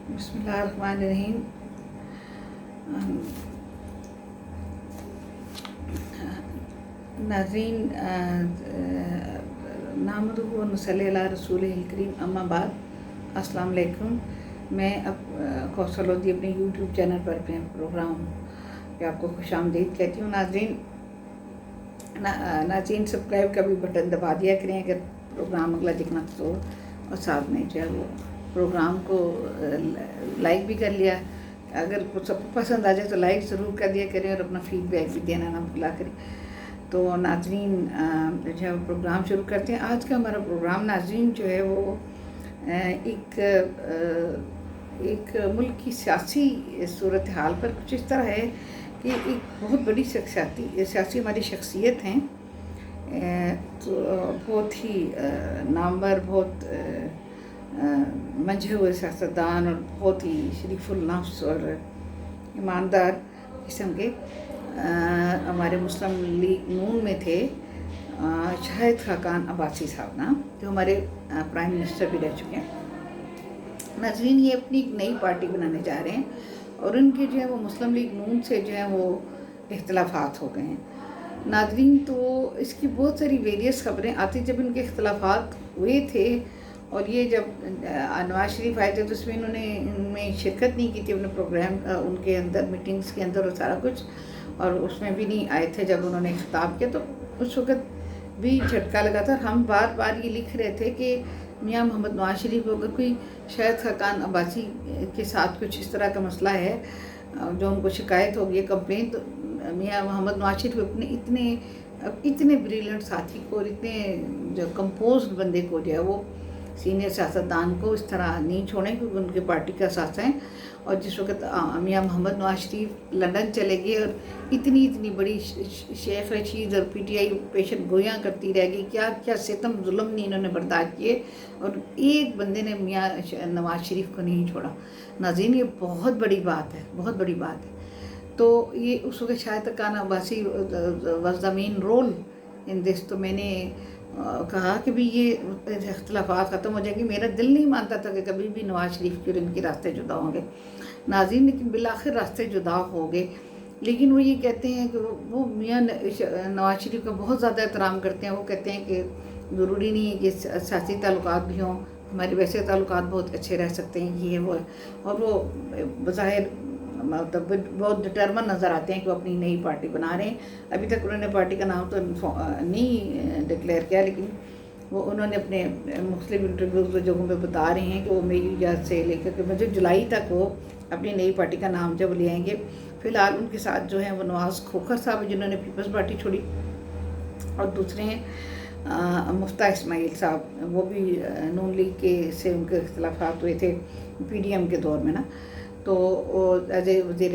بسم اللہ الرحمن الرحیم۔ ناظرین، نحمدہ و نصلی علی رسول الکریم، اما بعد، السلام علیکم۔ میں اب کوثر لودھی اپنے یوٹیوب چینل پر اپنے پروگرام پہ آپ کو خوش آمدید کہتی ہوں۔ ناظرین سبسکرائب کا بھی بٹن دبا دیا کریں اگر پروگرام اگلا دیکھنا تو، اور ساتھ میں جو ہے وہ پروگرام کو لائک بھی کر لیا، اگر سب کو پسند آ جائے تو لائک ضرور کر دیا کریں اور اپنا فیڈ بیک بھی دینا نہ بھولا کریں۔ تو ناظرین جو ہے وہ پروگرام شروع کرتے ہیں۔ آج کا ہمارا پروگرام ناظرین جو ہے وہ ایک ملک کی سیاسی صورتحال پر کچھ اس طرح ہے کہ ایک بہت بڑی سیاسی ہماری شخصیت ہیں، تو بہت ہی نامور، بہت منجھے ہوئے سیاستدان اور بہت ہی شریف النفس اور ایماندار قسم کے ہمارے مسلم لیگ نون میں تھے شاہد خاقان عباسی صاحب نا، جو ہمارے پرائم منسٹر بھی رہ چکے ہیں۔ ناظرین یہ اپنی ایک نئی پارٹی بنانے جا رہے ہیں اور ان کے جو ہے وہ مسلم لیگ نون سے جو ہے وہ اختلافات ہو گئے ہیں۔ ناظرین تو اس کی بہت ساری ویریس خبریں آتی، جب ان کے اختلافات ہوئے تھے اور یہ جب نواز شریف آئے تھے تو اس میں انہوں نے ان میں شرکت نہیں کی تھی، اپنے پروگرام ان کے اندر میٹنگز کے اندر اور سارا کچھ، اور اس میں بھی نہیں آئے تھے جب انہوں نے خطاب کیا، تو اس وقت بھی جھٹکا لگا تھا۔ ہم بار بار یہ لکھ رہے تھے کہ میاں محمد نواز شریف کو اگر کوئی شاہد خاقان عباسی کے ساتھ کچھ اس طرح کا مسئلہ ہے جو ان کو شکایت ہوگی، کمپلین، تو میاں محمد نواز شریف اپنے اتنے بریلینٹ ساتھی کو اور اتنے جو کمپوزڈ بندے کو جو ہے وہ سینئر سیاستدان کو اس طرح نہیں چھوڑیں، کیونکہ ان کی پارٹی کا اثاثہ ہیں۔ اور جس وقت میاں محمد نواز شریف لندن چلے گئے اور اتنی بڑی شیخ رشید اور پی ٹی آئی پیشن گویاں کرتی رہ گئی، کیا ستم ظلم نہیں انہوں نے برداشت کیے، اور ایک بندے نے میاں نواز شریف کو نہیں چھوڑا۔ ناظرین یہ بہت بڑی بات ہے، بہت بڑی بات ہے۔ تو یہ اس وقت Shahid Khaqan Abbasi was the main role in this, تو میں نے کہا کہ بھی یہ اختلافات ختم ہو جائیں گے۔ میرا دل نہیں مانتا تھا کہ کبھی بھی نواز شریف کی اور ان کے راستے جدا ہوں گے ناظرین، لیکن بالآخر راستے جدا ہو گئے۔ لیکن وہ یہ کہتے ہیں کہ وہ میاں نواز شریف کا بہت زیادہ احترام کرتے ہیں۔ وہ کہتے ہیں کہ ضروری نہیں ہے کہ سیاسی تعلقات بھی ہوں، ہمارے ویسے تعلقات بہت اچھے رہ سکتے ہیں، یہ وہ ہے۔ اور وہ بظاہر مطلب بہت ڈٹرمن نظر آتے ہیں کہ وہ اپنی نئی پارٹی بنا رہے ہیں۔ ابھی تک انہوں نے پارٹی کا نام تو نہیں ڈکلیئر کیا، لیکن وہ انہوں نے اپنے مختلف انٹرویوز و جگہوں پہ بتا رہے ہیں کہ وہ میری اجازت سے لے کر کے مجھے جولائی تک وہ اپنی نئی پارٹی کا نام جب لے آئیں گے۔ فی الحال ان کے ساتھ جو ہیں وہ نواز کھوکھر صاحب جنہوں نے پیپلز پارٹی چھوڑی، اور دوسرے ہیں مفتہ اسماعیل صاحب، وہ بھی نون لیگ کے سے ان کے اختلافات ہوئے تھے پی ڈی ایم کے دور میں نا، تو ایز اے وزیر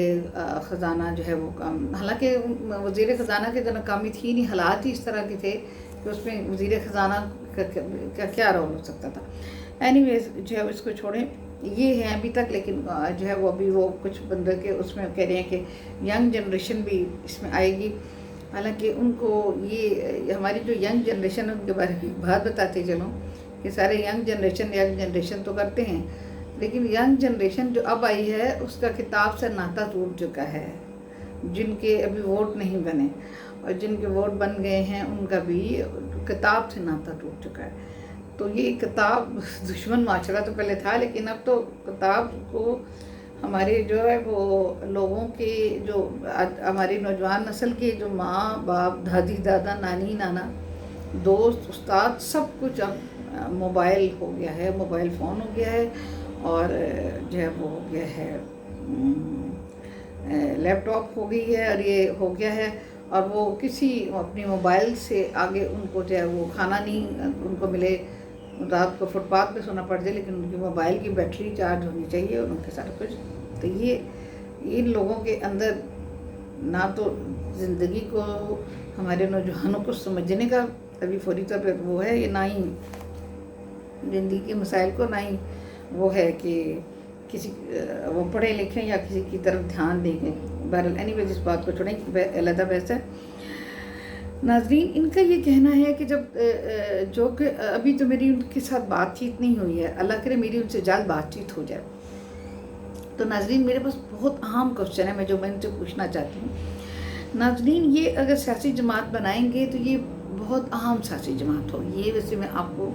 خزانہ جو ہے وہ کام، حالانکہ وزیر خزانہ کی تو ناکامی تھی نہیں، حالات ہی اس طرح کے تھے کہ اس میں وزیر خزانہ کا کیا رول ہو سکتا تھا۔ اینی ویز جو ہے اس کو چھوڑیں، یہ ہے ابھی تک، لیکن جو ہے وہ ابھی وہ کچھ بندے کے اس میں کہہ رہے ہیں کہ ینگ جنریشن بھی اس میں آئے گی۔ حالانکہ ان کو یہ ہماری جو ینگ جنریشن ہے ان کے بارے میں بات بتاتے چلوں کہ سارے ینگ جنریشن تو کرتے ہیں، لیکن ینگ جنریشن جو اب آئی ہے اس کا کتاب سے ناطہ ٹوٹ چکا ہے۔ جن کے ابھی ووٹ نہیں بنے اور جن کے ووٹ بن گئے ہیں ان کا بھی کتاب سے ناطہ ٹوٹ چکا ہے۔ تو یہ کتاب دشمن معاشرہ تو پہلے تھا، لیکن اب تو کتاب کو ہمارے جو ہے وہ لوگوں کے جو ہماری نوجوان نسل کے جو ماں باپ، دادی دادا، نانی نانا، دوست، استاد، سب کچھ اب موبائل ہو گیا ہے، موبائل فون ہو گیا ہے، اور جو ہے وہ ہو گیا ہے لیپ ٹاپ ہو گئی ہے، اور یہ ہو گیا ہے، اور وہ کسی اپنی موبائل سے آگے ان کو جو ہے وہ کھانا نہیں ان کو ملے، رات کو فٹ پاتھ پہ سونا پڑ جائے، لیکن ان کی موبائل کی بیٹری چارج ہونی چاہیے اور ان کے سارا کچھ۔ تو یہ ان لوگوں کے اندر نہ تو زندگی کو، ہمارے نوجوانوں کو سمجھنے کا ابھی فوری طور پہ وہ ہے، یہ نہ ہی زندگی کے مسائل کو، نہ ہی وہ ہے کہ کسی وہ پڑھے لکھیں یا کسی کی طرف دھیان دیں گے۔ بہرحال اینی ویز اس بات کو چھوڑیں، علیحدہ بحث ہے۔ ناظرین ان کا یہ کہنا ہے کہ جب جو کہ ابھی تو میری ان کے ساتھ بات چیت نہیں ہوئی ہے، اللہ کرے میری ان سے جلد بات چیت ہو جائے، تو ناظرین میرے پاس بہت اہم کوشچن ہے جو میں ان سے پوچھنا چاہتی ہوں۔ ناظرین یہ اگر سیاسی جماعت بنائیں گے تو یہ بہت اہم سیاسی جماعت ہوگی، یہ ویسے میں آپ کو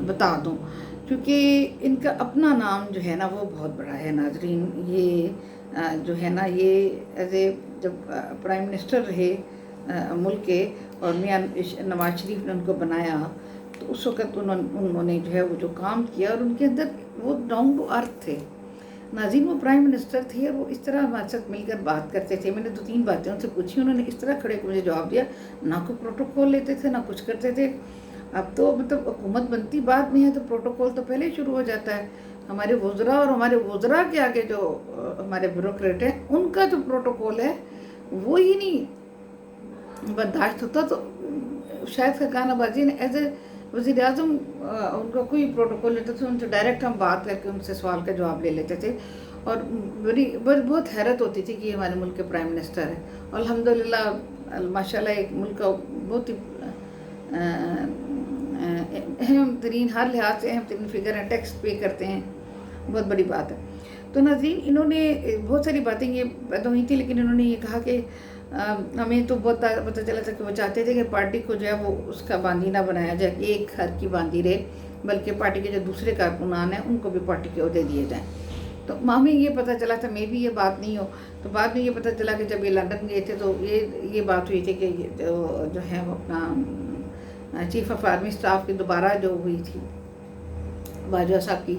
بتا دوں، کیونکہ ان کا اپنا نام جو ہے نا وہ بہت بڑا ہے ناظرین۔ یہ جو ہے نا یہ ایز اے جب پرائم منسٹر رہے ملک کے اور میاں نواز شریف نے ان کو بنایا تو اس وقت انہوں نے جو ہے وہ جو کام کیا اور ان کے اندر وہ ڈاؤن ٹو ارتھ تھے ناظرین۔ وہ پرائم منسٹر تھے اور وہ اس طرح ہمارے ساتھ مل کر بات کرتے تھے۔ میں نے 2-3 باتیں ان سے پوچھی، انہوں نے اس طرح کھڑے کو مجھے جواب دیا، نہ کوئی پروٹوکول لیتے تھے نہ کچھ کرتے تھے۔ اب تو مطلب حکومت بنتی بعد میں ہے تو پروٹوکول تو پہلے ہی شروع ہو جاتا ہے۔ ہمارے وزراء اور ہمارے وزراء کے آگے جو ہمارے بیوروکریٹ ہیں ان کا جو پروٹوکول ہے وہ ہی نہیں برداشت ہوتا، تو شاید خاقان عباسی نے ایز اے وزیر اعظم ان کا کوئی پروٹوکول لیتے تھے، ان سے ڈائریکٹ ہم بات کر کے ان سے سوال کا جواب لے لیتے تھے اور بہت حیرت ہوتی تھی کہ یہ ہمارے ملک کے پرائم منسٹر ہیں۔ اور الحمدللہ ماشاء اللہ ایک ملک کا بہت ہی اہم ترین، ہر لحاظ سے اہم ترین فگر ہیں، ٹیکس پے کرتے ہیں، بہت بڑی بات ہے۔ تو ناظرین انہوں نے بہت ساری باتیں یہ پیدا ہوئی تھی، لیکن انہوں نے یہ کہا کہ ہمیں تو بہت پتہ چلا تھا کہ وہ چاہتے تھے کہ پارٹی کو جو ہے وہ اس کا باندھی نہ بنایا جائے، ایک گھر کی باندھی رہے، بلکہ پارٹی کے جو دوسرے کارکنان ہیں ان کو بھی پارٹی کے عہدے دیے جائیں۔ تو ہمیں یہ پتہ چلا تھا، میں بھی یہ بات نہیں ہو، تو بعد میں یہ پتہ چلا کہ جب یہ لندن گئے تھے تو یہ بات ہوئی تھی کہ جو ہے وہ اپنا چیف آف آرمی اسٹاف کی دوبارہ جو ہوئی تھی باجوہ صاحب کی،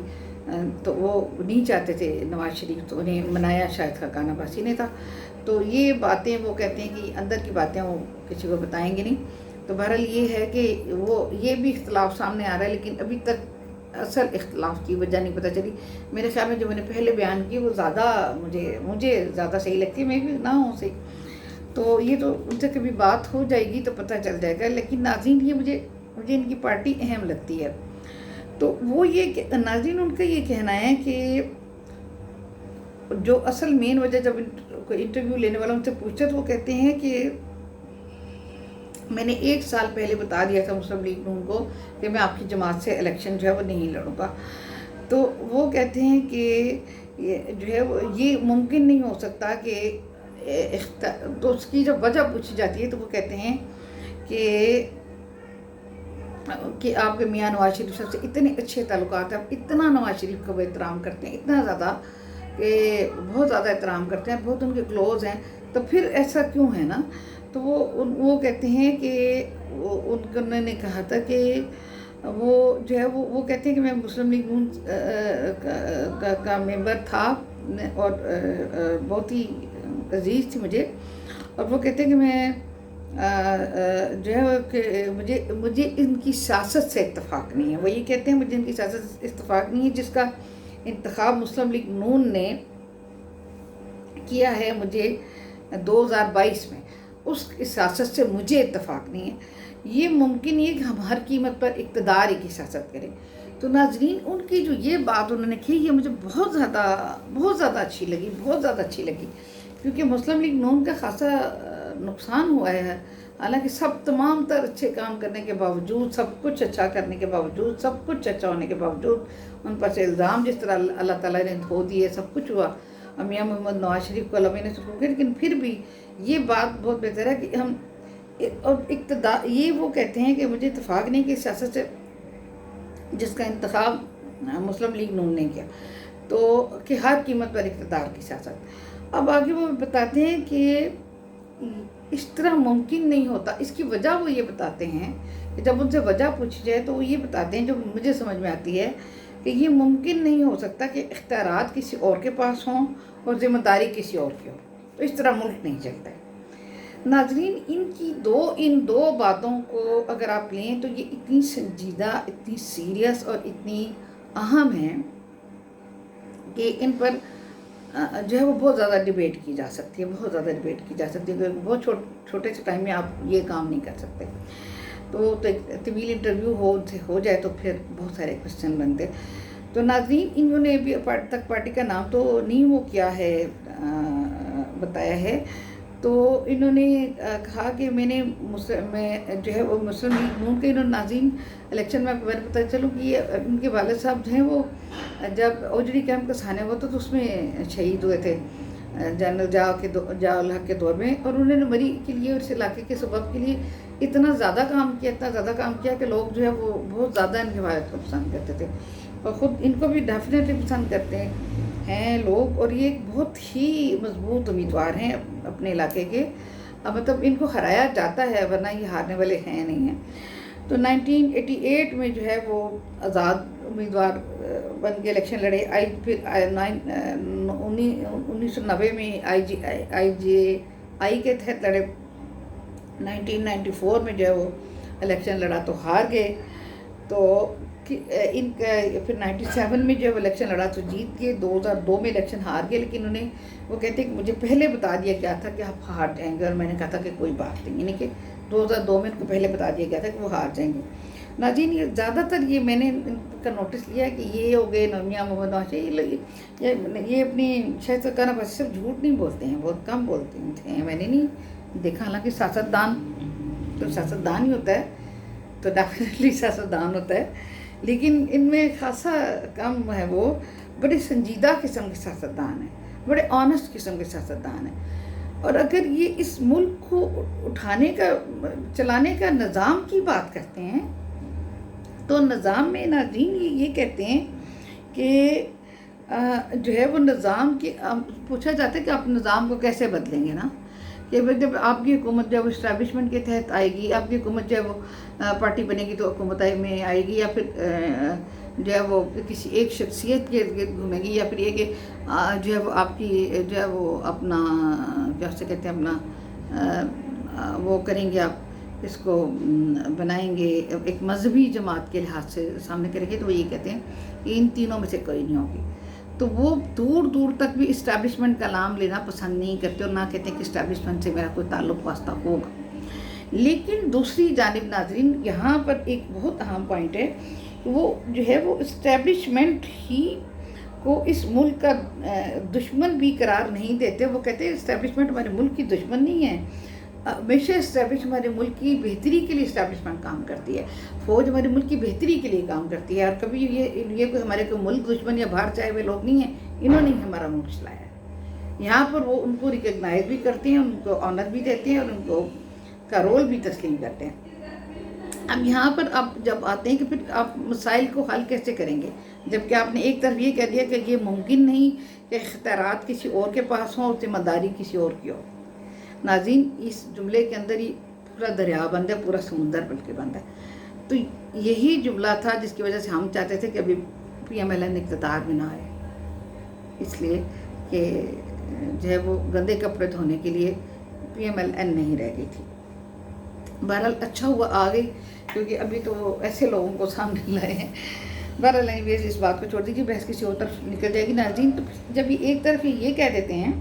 تو وہ نہیں چاہتے تھے نواز شریف، تو انہیں منایا شاید خاقان عباسی نے تھا۔ تو یہ باتیں وہ کہتے ہیں کہ اندر کی باتیں وہ کسی کو بتائیں گے نہیں۔ تو بہرحال یہ ہے کہ وہ یہ بھی اختلاف سامنے آ رہا ہے، لیکن ابھی تک اصل اختلاف کی وجہ نہیں پتہ چلی۔ میرے خیال میں جو میں نے پہلے بیان کی وہ زیادہ مجھے زیادہ صحیح لگتی ہے، میں بھی نہ ہوں صحیح، تو یہ تو ان سے کبھی بات ہو جائے گی تو پتہ چل جائے گا۔ لیکن ناظرین یہ مجھے ان کی پارٹی اہم لگتی ہے۔ تو وہ یہ کہ ناظرین ان کا یہ کہنا ہے کہ جو اصل مین وجہ، جب کوئی انٹرویو لینے والا ان سے پوچھتا تو وہ کہتے ہیں کہ میں نے 1 سال پہلے بتا دیا تھا مسلم لیگ نون کو کہ میں آپ کی جماعت سے الیکشن جو ہے وہ نہیں لڑوں گا۔ تو وہ کہتے ہیں کہ جو ہے وہ یہ ممکن نہیں ہو سکتا کہ تو اس کی جب وجہ پوچھی جاتی ہے تو وہ کہتے ہیں کہ آپ کے میاں نواز شریف صاحب سے اتنے اچھے تعلقات ہیں، آپ اتنا نواز شریف کو احترام کرتے ہیں، اتنا زیادہ کہ بہت زیادہ احترام کرتے ہیں، بہت ان کے کلوز ہیں، تو پھر ایسا کیوں ہے نا؟ تو وہ کہتے ہیں کہ انہوں نے کہا تھا کہ وہ جو ہے وہ کہتے ہیں کہ میں مسلم لیگ نون کا ممبر تھا اور بہت ہی عزیز تھی مجھے، اور وہ کہتے ہیں کہ میں جو ہے کہ مجھے ان کی سیاست سے اتفاق نہیں ہے۔ وہ یہ کہتے ہیں مجھے ان کی سیاست سے اتفاق نہیں ہے جس کا انتخاب مسلم لیگ نون نے کیا ہے مجھے 2022 میں، اس سیاست سے مجھے اتفاق نہیں ہے۔ یہ ممکن نہیں ہے کہ ہم ہر قیمت پر اقتدار کی سیاست کریں۔ تو ناظرین ان کی جو یہ بات انہوں نے کی یہ مجھے بہت زیادہ اچھی لگی، کیونکہ مسلم لیگ نون کا خاصا نقصان ہوا ہے۔ حالانکہ تمام تر اچھے کام کرنے کے باوجود، سب کچھ اچھا کرنے کے باوجود، سب کچھ اچھا ہونے کے باوجود ان پر سے الزام جس طرح اللہ تعالیٰ نے دھو دیے، سب کچھ ہوا، میاں محمد نواز شریف کو علامہ نے سپورٹ کیا، لیکن پھر بھی یہ بات بہت بہتر ہے کہ ہم اور اقتدار، یہ وہ کہتے ہیں کہ مجھے اتفاق نہیں کہ سیاست سے جس کا انتخاب مسلم لیگ نون نے کیا، تو کہ ہر قیمت پر اقتدار کی سیاست۔ اب آگے وہ بتاتے ہیں کہ اس طرح ممکن نہیں ہوتا، اس کی وجہ وہ یہ بتاتے ہیں کہ جب ان سے وجہ پوچھی جائے تو وہ یہ بتاتے ہیں جو مجھے سمجھ میں آتی ہے کہ یہ ممکن نہیں ہو سکتا کہ اختیارات کسی اور کے پاس ہوں اور ذمہ داری کسی اور کی ہو، تو اس طرح ملک نہیں چلتا ہے۔ ناظرین ان دو باتوں کو اگر آپ لیں تو یہ اتنی سنجیدہ، اتنی سیریس اور اتنی اہم ہیں کہ ان پر جو ہے وہ بہت زیادہ ڈیبیٹ کی جا سکتی ہے، بہت چھوٹے سے ٹائم میں آپ یہ کام نہیں کر سکتے۔ تو ایک طویل انٹرویو ہو جائے تو پھر بہت سارے کوشچن بنتے۔ تو ناظرین انہوں نے ابھی تک پارٹی کا نام تو نہیں وہ کیا ہے، بتایا ہے، تو انہوں نے کہا کہ میں جو ہے وہ مسلم لیگ نون کے انہوں نے ناظرین الیکشن میں پتہ چلوں کہ یہ ان کے والد صاحب جو ہیں وہ جب اوجڑی کیمپ کا سانے ہوا تو اس میں شہید ہوئے تھے جنرل ضیاء الحق کے دور میں، اور انہوں نے مری کے لیے اور اس علاقے کے سبب کے لیے اتنا زیادہ کام کیا کہ لوگ جو ہے وہ بہت زیادہ ان کی والد کو پسند کرتے تھے، اور خود ان کو بھی ڈیفینیٹلی پسند کرتے ہیں لوگ، اور یہ ایک بہت ہی مضبوط امیدوار ہیں اپنے علاقے کے، مطلب ان کو ہرایا جاتا ہے ورنہ یہ ہارنے والے ہیں نہیں ہیں۔ تو 1988 میں جو ہے وہ آزاد امیدوار بن کے الیکشن لڑے، پھر 1990 میں آئی کے تحت لڑے، 1994 میں جو ہے وہ الیکشن لڑا تو ہار گئے، تو ان کا پھر 97 میں جو الیکشن لڑا تو جیت گئے، 2002 میں الیکشن ہار گئے، لیکن وہ کہتے ہیں کہ مجھے پہلے بتا دیا گیا تھا کہ آپ ہار جائیں گے، اور میں نے کہا تھا کہ کوئی بات نہیں، یعنی کہ 2002 میں ان کو پہلے بتا دیا گیا تھا کہ وہ ہار جائیں گے۔ ناظرین یہ زیادہ تر یہ میں نے ان کا نوٹس لیا کہ یہ ہو گئے میاں محمد نواز شریف، یہ اپنی شاید سرکار بس صرف جھوٹ نہیں بولتے ہیں، بہت کم بولتے ہیں، میں نے نہیں دیکھا، حالانکہ سیاستدان ہی ہوتا ہے تو ڈیفینیٹلی سیاستدان ہوتا ہے، لیکن ان میں خاصا کم ہے، وہ بڑے سنجیدہ قسم کے سیاستدان ہیں، بڑے آنیسٹ قسم کے سیاستدان ہیں، اور اگر یہ اس ملک کو چلانے کا نظام کی بات کرتے ہیں تو نظام میں ناظرین یہ کہتے ہیں کہ جو ہے وہ نظام کی پوچھا جاتا ہے کہ آپ نظام کو کیسے بدلیں گے نا، کہ جب آپ کی حکومت جو ہے وہ اسٹیبلشمنٹ کے تحت آئے گی، آپ کی حکومت جو ہے وہ پارٹی بنے گی تو حکومت میں آئے گی، یا پھر جو ہے وہ کسی ایک شخصیت کے ارد گھومے گی، یا پھر یہ کہ جو ہے وہ آپ کی جو ہے وہ اپنا کیا سے کہتے ہیں اپنا وہ کریں گے، آپ اس کو بنائیں گے ایک مذہبی جماعت کے لحاظ سے سامنے کریں گے، تو وہ یہ کہتے ہیں کہ ان تینوں میں سے کوئی نہیں ہوگی، تو وہ دور دور تک بھی اسٹیبلشمنٹ کا نام لینا پسند نہیں کرتے، اور نہ کہتے ہیں کہ اسٹیبلشمنٹ سے میرا کوئی تعلق واسطہ ہوگا۔ لیکن دوسری جانب ناظرین یہاں پر ایک بہت اہم پوائنٹ ہے کہ وہ جو ہے وہ اسٹیبلشمنٹ ہی کو اس ملک کا دشمن بھی قرار نہیں دیتے، وہ کہتے ہیں اسٹیبلشمنٹ ہمارے ملک کی دشمن نہیں ہے، ہمیشہ ہمارے ملک کی بہتری کے لیے اسٹیبلشمنٹ کام کرتی ہے، فوج ہمارے ملک کی بہتری کے لیے کام کرتی ہے، اور کبھی یہ کوئی ہمارے کوئی ملک دشمن یا باہر چاہے ہوئے لوگ نہیں ہیں، انہوں نے ہمارا ملک چلایا ہے، یہاں پر وہ ان کو ریکگنائز بھی کرتے ہیں، ان کو آنر بھی دیتے ہیں، اور ان کو کا رول بھی تسلیم کرتے ہیں۔ اب یہاں پر آپ جب آتے ہیں کہ پھر آپ مسائل کو حل کیسے کریں گے، جبکہ آپ نے ایک طرف یہ کہہ دیا کہ یہ ممکن نہیں کہ اختیارات کسی اور کے پاس ہوں اور ذمہ داری کسی اور کی ہو۔ ناظرین اس جملے کے اندر ہی پورا دریا بند ہے، پورا سمندر بلکہ بند ہے، تو یہی جملہ تھا جس کی وجہ سے ہم چاہتے تھے کہ ابھی پی ایم ایل این اقتدار میں نہ آئے، اس لیے کہ جو ہے وہ گندے کپڑے دھونے کے لیے پی ایم ایل این نہیں رہ گئی تھی۔ بہرحال اچھا ہوا آ گئی، کیونکہ ابھی تو ایسے لوگوں کو سامنے لائے ہیں۔ بہرحال اس بات کو چھوڑ دیجیے، بحث کسی اور طرف نکل جائے گی ناظرین۔ تو جب ایک طرف یہ کہہ دیتے ہیں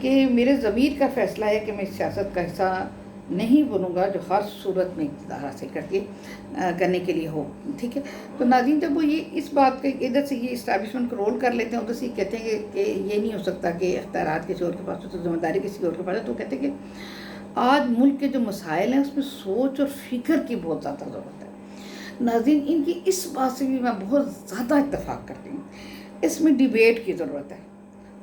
کہ میرے ضمیر کا فیصلہ ہے کہ میں سیاست کا حصہ نہیں بنوں گا جو ہر صورت میں اقتدار حاصل کرنے کے لیے ہو، ٹھیک ہے، تو ناظرین جب وہ یہ اس بات کا ادھر سے یہ اسٹیبلشمنٹ کو رول کر لیتے ہیں، ادھر سے کہتے ہیں کہ یہ نہیں ہو سکتا کہ اختیارات کسی اور کے پاس ہو تو ذمہ داری کسی اور کے پاس ہے، تو کہتے ہیں کہ آج ملک کے جو مسائل ہیں اس میں سوچ اور فکر کی بہت زیادہ ضرورت ہے۔ ناظرین ان کی اس بات سے بھی میں بہت زیادہ اتفاق کرتی ہوں، اس میں ڈیبیٹ کی ضرورت ہے،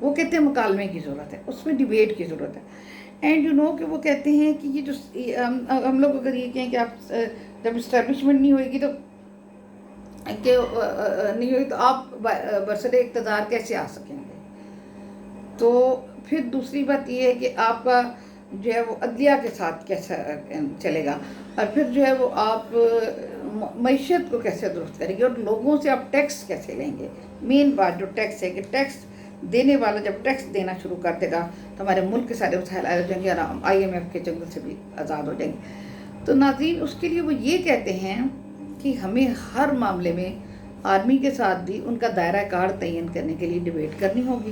وہ کہتے ہیں مکالمے کی ضرورت ہے، اس میں ڈیبیٹ کی ضرورت ہے، اینڈ کہ وہ کہتے ہیں کہ یہ جو ہم لوگ اگر یہ کہیں کہ آپ جب اسٹیبلشمنٹ نہیں ہوئے گی تو آپ برسر اقتدار کیسے آ سکیں گے، تو پھر دوسری بات یہ ہے کہ آپ کا جو ہے وہ عدلیہ کے ساتھ کیسا چلے گا، اور پھر جو ہے وہ آپ معیشت کو کیسے درست کریں گے، اور لوگوں سے آپ ٹیکس کیسے لیں گے۔ مین بات جو ٹیکس ہے کہ ٹیکس دینے والا جب ٹیکس دینا شروع کر دے گا تو ہمارے ملک کے سارے مسائل آ جائیں گے، اور IMF کے چنگل سے بھی آزاد ہو جائیں گے۔ تو ناظرین اس کے لیے وہ یہ کہتے ہیں کہ ہمیں ہر معاملے میں آرمی کے ساتھ بھی ان کا دائرہ کار تعین کرنے کے لیے ڈیبیٹ کرنی ہوگی،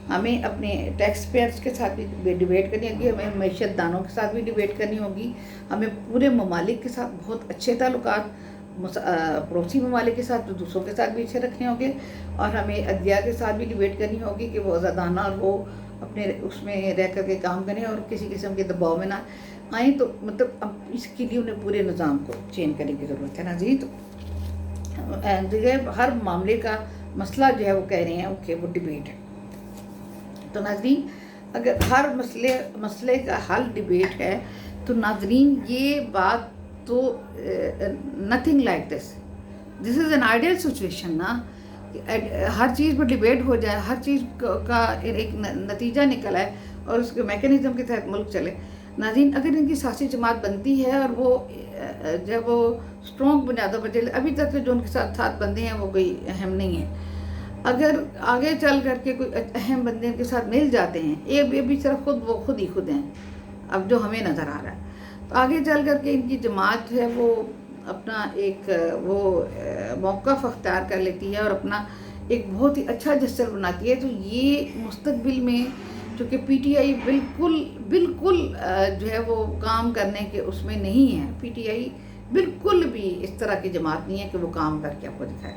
ہمیں اپنے ٹیکس پیئرس کے ساتھ بھی ڈیبیٹ کرنی ہوگی، ہمیں معیشت دانوں کے ساتھ بھی ڈیبیٹ کرنی ہوگی، ہمیں پورے ممالک کے ساتھ بہت اچھے تعلقات پڑوسی ممالک کے ساتھ دوسروں کے ساتھ بھی اچھے رکھنے ہوں گے، اور ہمیں عدلیہ کے ساتھ بھی ڈیبیٹ کرنی ہوگی کہ وہ آزادانہ اور وہ اپنے اس میں رہ کر کے کام کریں اور کسی قسم کے دباؤ میں نہ آئیں. تو مطلب اب اس کے لیے انہیں پورے نظام کو چینج کرنے کی ضرورت ہے نا جی. تو ہر معاملے کا مسئلہ جو ہے وہ کہہ رہے ہیں کہ وہ ڈبیٹ ہے. تو ناظرین اگر ہر مسئلے کا حل ڈبیٹ ہے تو ناظرین یہ بات تو nothing like this is an ideal situation نا. ہر چیز پر ڈبیٹ ہو جائے, ہر چیز کا ایک نتیجہ نکل آئے اور اس کے میکینزم کے تحت ملک چلے. ناظرین اگر ان کی سیاسی جماعت بنتی ہے اور وہ جب وہ اسٹرانگ بنیادوں پر چلے, ابھی تک جو ان کے ساتھ بندے ہیں وہ کوئی اہم نہیں ہیں. اگر آگے چل کر کے کوئی اہم بندے ان کے ساتھ مل جاتے ہیں, یہ بھی صرف خود ہیں اب جو ہمیں نظر آ رہا ہے. تو آگے چل کر کے ان کی جماعت جو ہے وہ اپنا ایک وہ موقف اختیار کر لیتی ہے اور اپنا ایک بہت ہی اچھا جسر بناتی ہے. تو یہ مستقبل میں چونکہ پی ٹی آئی بالکل جو ہے وہ کام کرنے کے اس میں نہیں ہے. پی ٹی آئی بالکل بھی اس طرح کی جماعت نہیں ہے کہ وہ کام کر کے آپ کو دکھائے.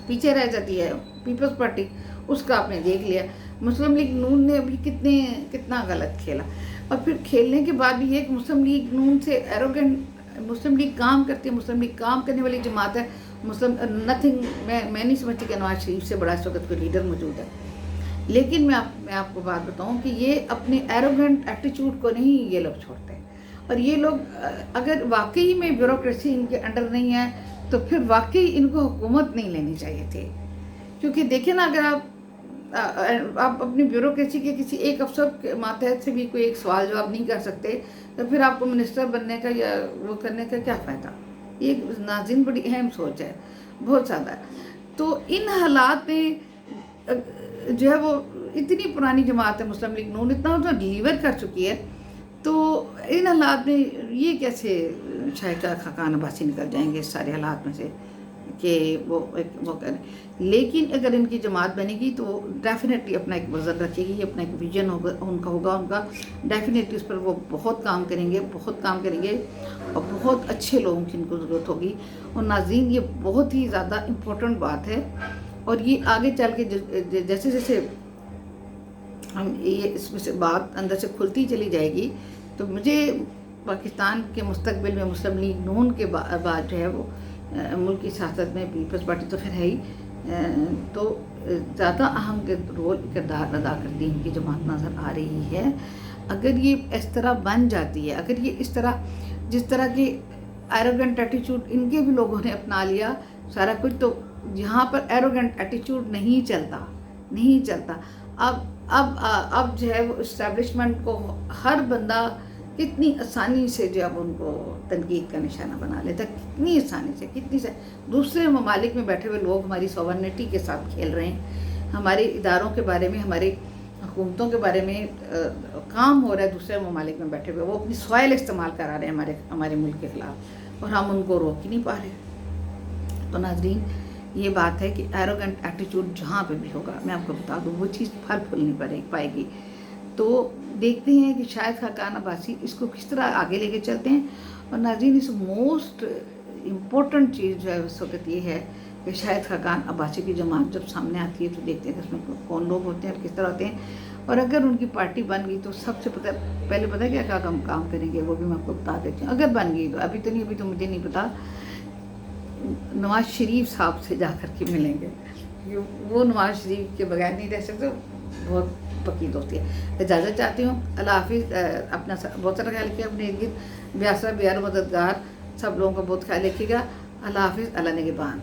پیچھے رہ جاتی ہے پیپلز پارٹی, اس کا آپ نے دیکھ لیا. مسلم لیگ نون نے ابھی کتنا غلط کھیلا, اور پھر کھیلنے کے بعد بھی یہ کہ مسلم لیگ نون سے ایروگنٹ مسلم لیگ کام کرتی ہے. مسلم لیگ کام کرنے والی جماعت ہے. میں نہیں سمجھتی کہ نواز شریف سے بڑا اس وقت کوئی لیڈر موجود ہے. لیکن میں آپ کو بات بتاؤں کہ یہ اپنے ایروگنٹ ایٹیچیوڈ کو نہیں یہ لوگ چھوڑتے. اور یہ لوگ اگر واقعی میں بیوروکریسی ان کے انڈر نہیں ہے تو پھر واقعی ان کو حکومت نہیں لینی چاہیے تھی. کیونکہ دیکھیں نا, اگر آپ اپنی بیوروکریسی کے کسی ایک افسر کے ماتحت سے بھی کوئی ایک سوال جواب نہیں کر سکتے تو پھر آپ کو منسٹر بننے کا یا وہ کرنے کا کیا فائدہ. یہ ناظرین بڑی اہم سوچ ہے, بہت زیادہ. تو ان حالات میں جو ہے وہ اتنی پرانی جماعت ہے مسلم لیگ نون, اتنا ڈیلیور کر چکی ہے. تو ان حالات میں یہ کیسے شائقہ خاقان عباسی نکل جائیں گے اس سارے حالات میں سے کہ وہ کریں. لیکن اگر ان کی جماعت بنے گی تو ڈیفینیٹلی اپنا ایک وزن رکھے گی, اپنا ایک ویژن ہوگا ان کا ڈیفینیٹلی اس پر وہ بہت کام کریں گے اور بہت اچھے لوگوں کی ان کو ضرورت ہوگی. اور ناظرین یہ بہت ہی زیادہ امپورٹنٹ بات ہے, اور یہ آگے چل کے جیسے ہم یہ اس میں سے بات اندر سے کھلتی چلی جائے گی تو مجھے پاکستان کے مستقبل میں مسلم لیگ نون کے بعد جو ہے وہ ملک کی سیاست میں پیپلز پارٹی تو پھر ہے ہی, تو زیادہ اہم کردار ادا کرتی ان کی جماعت نظر آ رہی ہے. اگر یہ اس طرح بن جاتی ہے, اگر یہ اس طرح جس طرح کے ایروگنٹ ایٹیچیوڈ ان کے بھی لوگوں نے اپنا لیا سارا کچھ, تو یہاں پر ایروگنٹ ایٹیچیوڈ نہیں چلتا. اب جو ہے وہ اسٹیبلشمنٹ کو ہر بندہ کتنی آسانی سے جو اب ان کو تنقید کا نشانہ بنا لیتا ہے, کتنی آسانی سے دوسرے ممالک میں بیٹھے ہوئے لوگ ہماری سوورنٹی کے ساتھ کھیل رہے ہیں, ہمارے اداروں کے بارے میں, ہماری حکومتوں کے بارے میں کام ہو رہا ہے دوسرے ممالک میں بیٹھے ہوئے. وہ اپنی سوائل استعمال کرا رہے ہیں ہمارے ملک کے خلاف, اور ہم ان کو روک ہی نہیں پا رہے. تو ناظرین یہ بات ہے کہ ایروگنٹ ایٹیچیوڈ جہاں پہ بھی ہوگا, میں آپ کو بتا دوں وہ چیز پھل نہیں پائے گی. تو دیکھتے ہیں کہ شاہد خاقان عباسی اس کو کس طرح آگے لے کے چلتے ہیں. اور ناظرین اس موسٹ امپورٹنٹ چیز جو ہے اس وقت یہ ہے کہ شاہد خاقان عباسی کی جماعت جب سامنے آتی ہے تو دیکھتے ہیں کہ اس میں کون لوگ ہوتے ہیں اور کس طرح ہوتے ہیں. اور اگر ان کی پارٹی بن گئی تو سب سے پہلے پتہ ہے کیا کام کریں گے, وہ بھی میں آپ کو بتا دیتی ہوں. اگر بن گئی تو ابھی تو مجھے نہیں پتا, نواز شریف صاحب سے جا کر کے ملیں گے, وہ نواز شریف کے بغیر نہیں رہ سکتے, بہت پکی دوستی ہے. اجازت چاہتی ہوں, اللہ حافظ. اپنا بہت سارا خیال رکھیے, اپنے ارد گرد بیاسا بیار مددگار سب لوگوں کا بہت خیال رکھیے گا. اللہ حافظ, اللہ نگہبان.